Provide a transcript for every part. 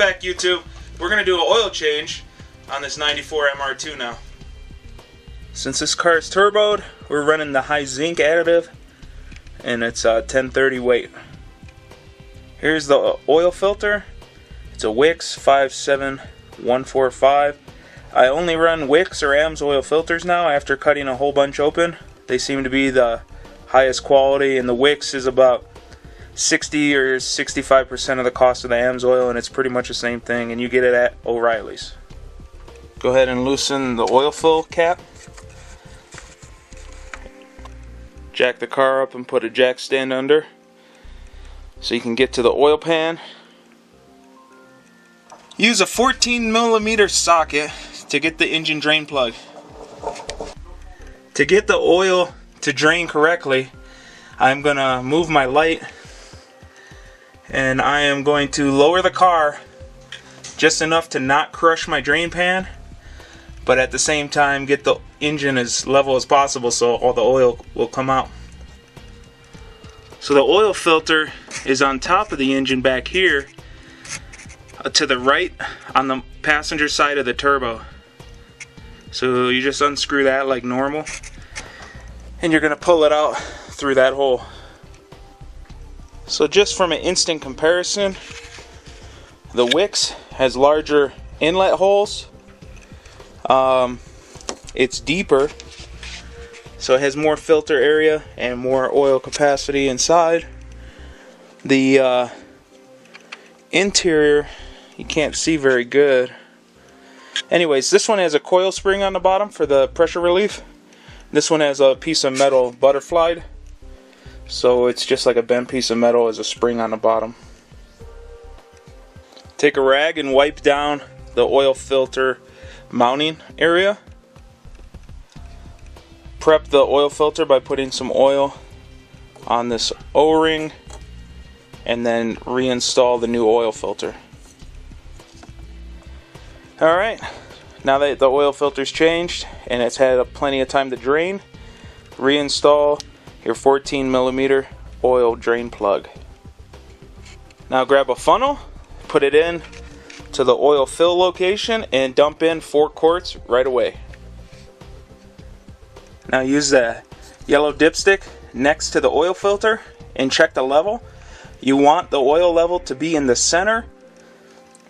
back, YouTube. We're going to do an oil change on this 94 MR2 now. Since this car is turboed, we're running the high zinc additive, and it's 1030 weight. Here's the oil filter. It's a Wix 57145. I only run Wix or Amsoil filters now after cutting a whole bunch open. They seem to be the highest quality, and the Wix is about 60 or 65% of the cost of the Amsoil, and it's pretty much the same thing, and you get it at O'Reilly's. Go ahead and loosen the oil fill cap. Jack the car up and put a jack stand under so you can get to the oil pan. Use a 14mm socket to get the engine drain plug. To get the oil to drain correctly, I'm going to move my light, and I am going to lower the car just enough to not crush my drain pan, but at the same time get the engine as level as possible so all the oil will come out. So the oil filter is on top of the engine back here, to the right on the passenger side of the turbo. So you just unscrew that like normal, and you're going to pull it out through that hole. So just from an instant comparison, the Wix has larger inlet holes. It's deeper, so it has more filter area and more oil capacity inside. The interior you can't see very good. Anyways, this one has a coil spring on the bottom for the pressure relief. This one has a piece of metal butterflied, so it's just like a bent piece of metal as a spring on the bottom. Take a rag and wipe down the oil filter mounting area. Prep the oil filter by putting some oil on this O-ring, and then reinstall the new oil filter. Alright, now that the oil filter's changed and it's had plenty of time to drain, reinstall your 14mm oil drain plug. Now grab a funnel, put it in to the oil fill location, and dump in 4 quarts right away. Now use the yellow dipstick next to the oil filter and check the level. You want the oil level to be in the center,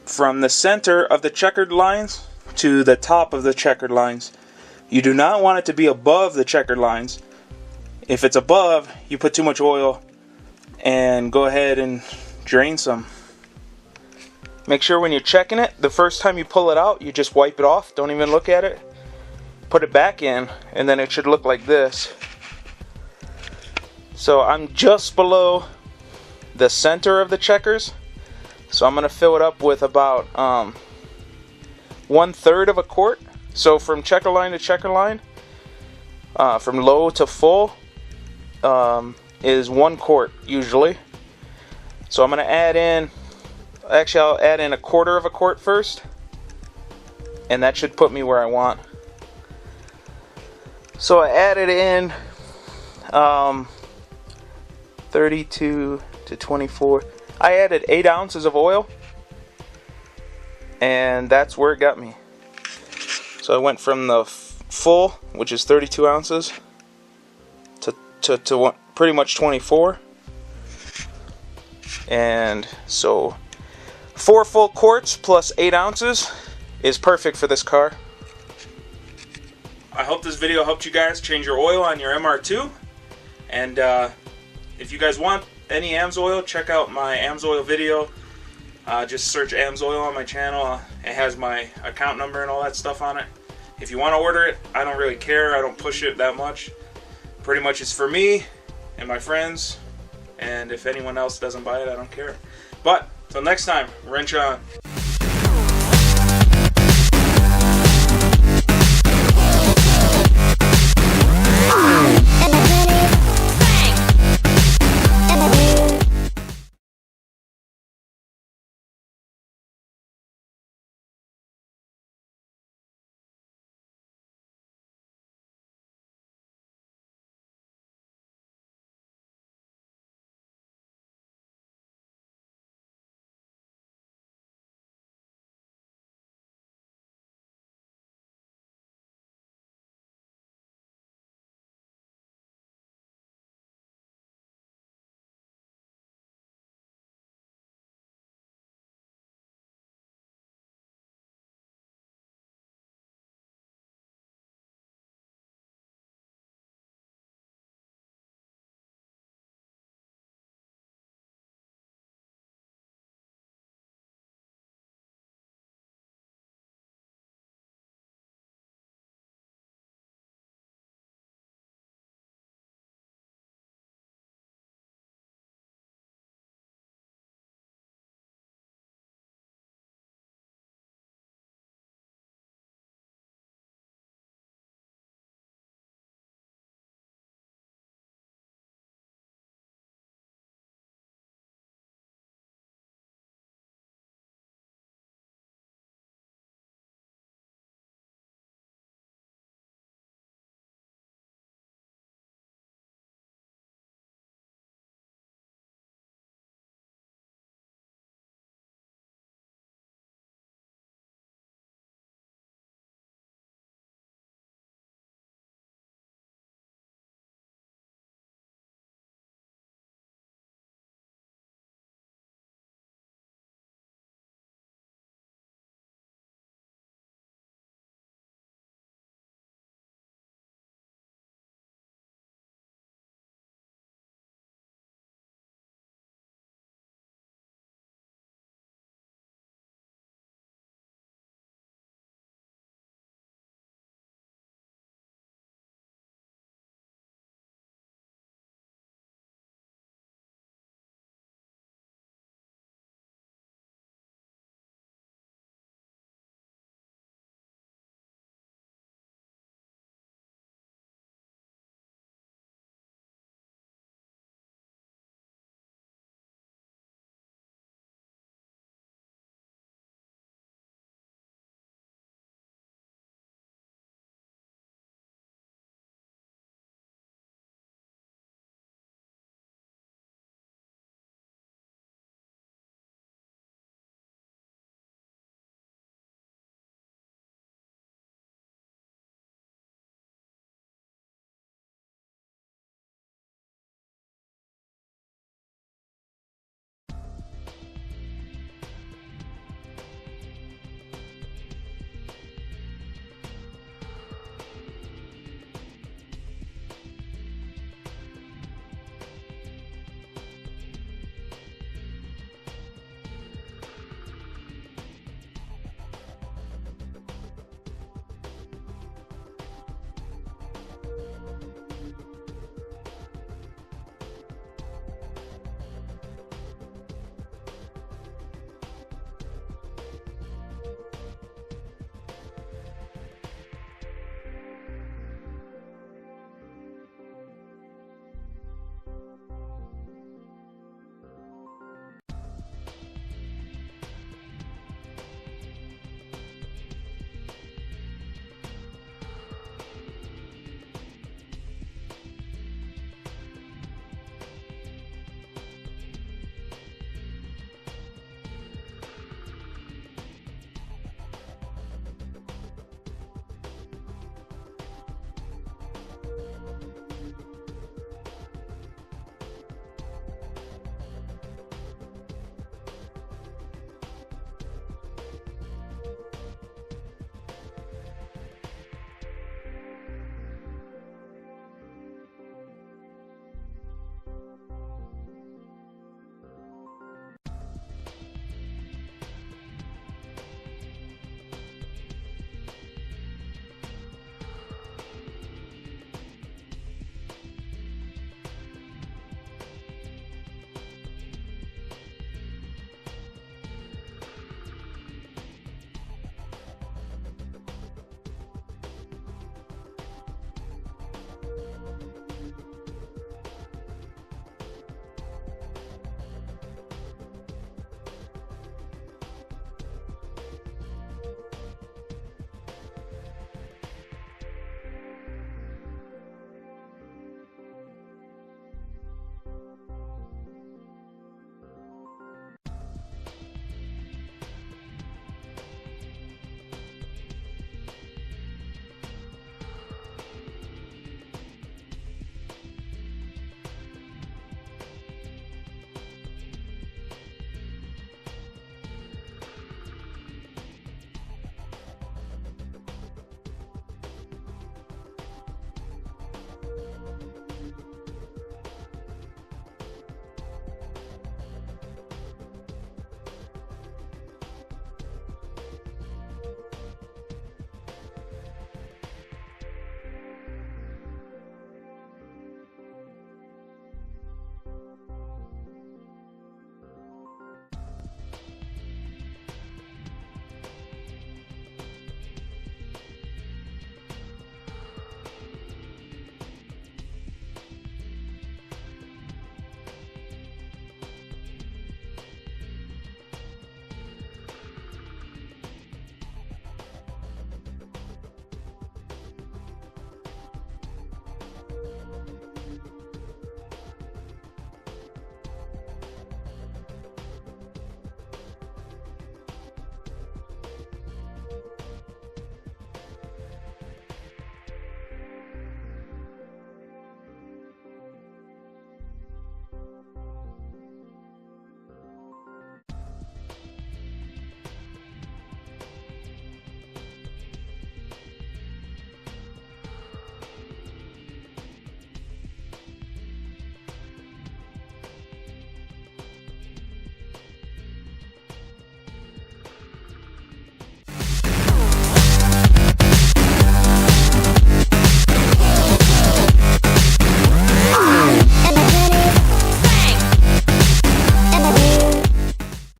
from the center of the checkered lines to the top of the checkered lines. You do not want it to be above the checkered lines. If it's above, you put too much oil and go ahead and drain some. Make sure when you're checking it, the first time you pull it out, you just wipe it off. Don't even look at it. Put it back in, and then it should look like this. So I'm just below the center of the checkers, so I'm going to fill it up with about 1/3 of a quart. So from checker line to checker line, from low to full, is 1 quart usually. So I'm going to add in, actually I'll add in 1/4 of a quart first, and that should put me where I want. So I added in 32 to 24. I added 8 ounces of oil, and that's where it got me. So I went from the full, which is 32 ounces, to pretty much 24. And so 4 full quarts plus 8 ounces is perfect for this car. I hope this video helped you guys change your oil on your MR2. And if you guys want any Amsoil, check out my Amsoil video. Just search Amsoil on my channel. It has my account number and all that stuff on it. If you want to order it, I don't really care. I don't push it that much. Pretty much it's for me and my friends. And if anyone else doesn't buy it, I don't care. But, till next time, wrench on.